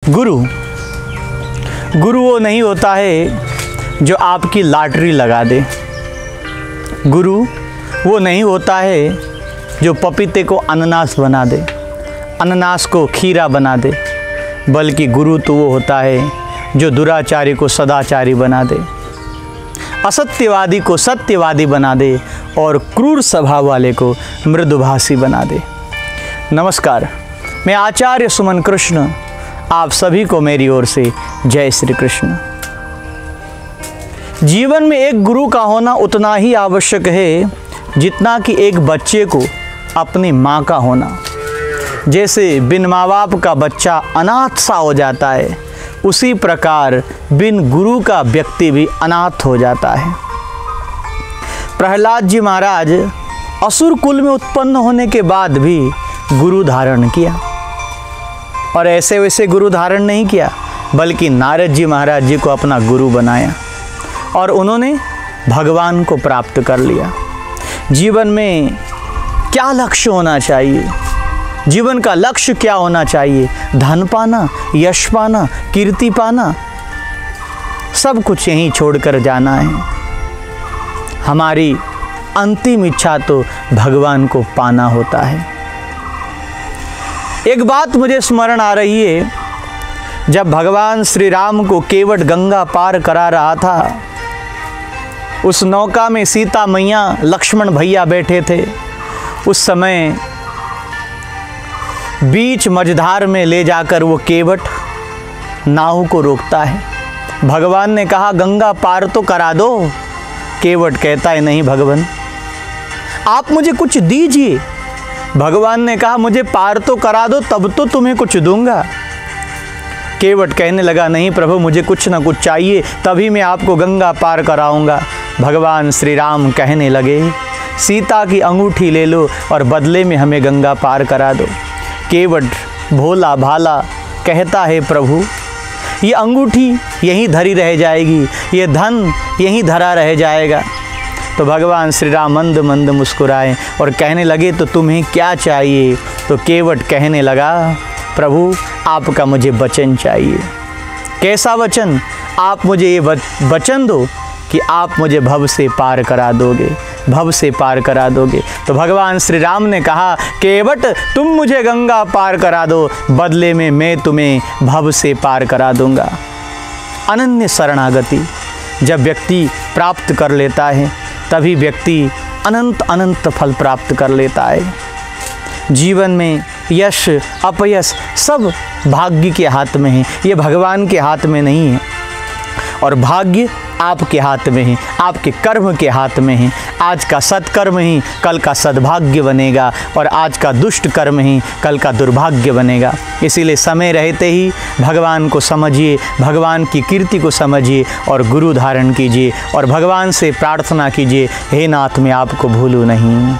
गुरु वो नहीं होता है जो आपकी लॉटरी लगा दे। गुरु वो नहीं होता है जो पपीते को अनानास बना दे, अनानास को खीरा बना दे, बल्कि गुरु तो वो होता है जो दुराचारी को सदाचारी बना दे, असत्यवादी को सत्यवादी बना दे और क्रूर स्वभाव वाले को मृदुभाषी बना दे। नमस्कार, मैं आचार्य सुमन कृष्ण, आप सभी को मेरी ओर से जय श्री कृष्ण। जीवन में एक गुरु का होना उतना ही आवश्यक है जितना कि एक बच्चे को अपनी माँ का होना। जैसे बिन माँ बाप का बच्चा अनाथ सा हो जाता है, उसी प्रकार बिन गुरु का व्यक्ति भी अनाथ हो जाता है। प्रहलाद जी महाराज असुर कुल में उत्पन्न होने के बाद भी गुरु धारण किया, और ऐसे वैसे गुरु धारण नहीं किया, बल्कि नारद जी महाराज जी को अपना गुरु बनाया और उन्होंने भगवान को प्राप्त कर लिया। जीवन में क्या लक्ष्य होना चाहिए? जीवन का लक्ष्य क्या होना चाहिए? धन पाना, यश पाना, कीर्ति पाना, सब कुछ यहीं छोड़कर जाना है। हमारी अंतिम इच्छा तो भगवान को पाना होता है। एक बात मुझे स्मरण आ रही है, जब भगवान श्री राम को केवट गंगा पार करा रहा था, उस नौका में सीता मैया, लक्ष्मण भैया बैठे थे। उस समय बीच मझधार में ले जाकर वो केवट नाव को रोकता है। भगवान ने कहा गंगा पार तो करा दो। केवट कहता है नहीं भगवान, आप मुझे कुछ दीजिए। भगवान ने कहा मुझे पार तो करा दो, तब तो तुम्हें कुछ दूंगा। केवट कहने लगा नहीं प्रभु, मुझे कुछ ना कुछ चाहिए, तभी मैं आपको गंगा पार कराऊंगा। भगवान श्री राम कहने लगे सीता की अंगूठी ले लो और बदले में हमें गंगा पार करा दो। केवट भोला भाला कहता है प्रभु, ये अंगूठी यहीं धरी रह जाएगी, ये धन यहीं धरा रह जाएगा। तो भगवान श्री राम मंद मंद मुस्कुराए और कहने लगे तो तुम्हें क्या चाहिए? तो केवट कहने लगा प्रभु, आपका मुझे वचन चाहिए। कैसा वचन? आप मुझे ये वचन दो कि आप मुझे भव से पार करा दोगे, भव से पार करा दोगे। तो भगवान श्री राम ने कहा केवट, तुम मुझे गंगा पार करा दो, बदले में मैं तुम्हें भव से पार करा दूंगा। अनन्य शरणागति जब व्यक्ति प्राप्त कर लेता है, तभी व्यक्ति अनंत अनंत फल प्राप्त कर लेता है। जीवन में यश अपयश सब भाग्य के हाथ में है, ये भगवान के हाथ में नहीं है। और भाग्य आपके हाथ में है, आपके कर्म के हाथ में है। आज का सत्कर्म ही कल का सद्भाग्य बनेगा, और आज का दुष्ट कर्म ही कल का दुर्भाग्य बनेगा। इसीलिए समय रहते ही भगवान को समझिए, भगवान की कीर्ति को समझिए और गुरु धारण कीजिए और भगवान से प्रार्थना कीजिए, हे नाथ मैं आपको भूलूँ नहीं।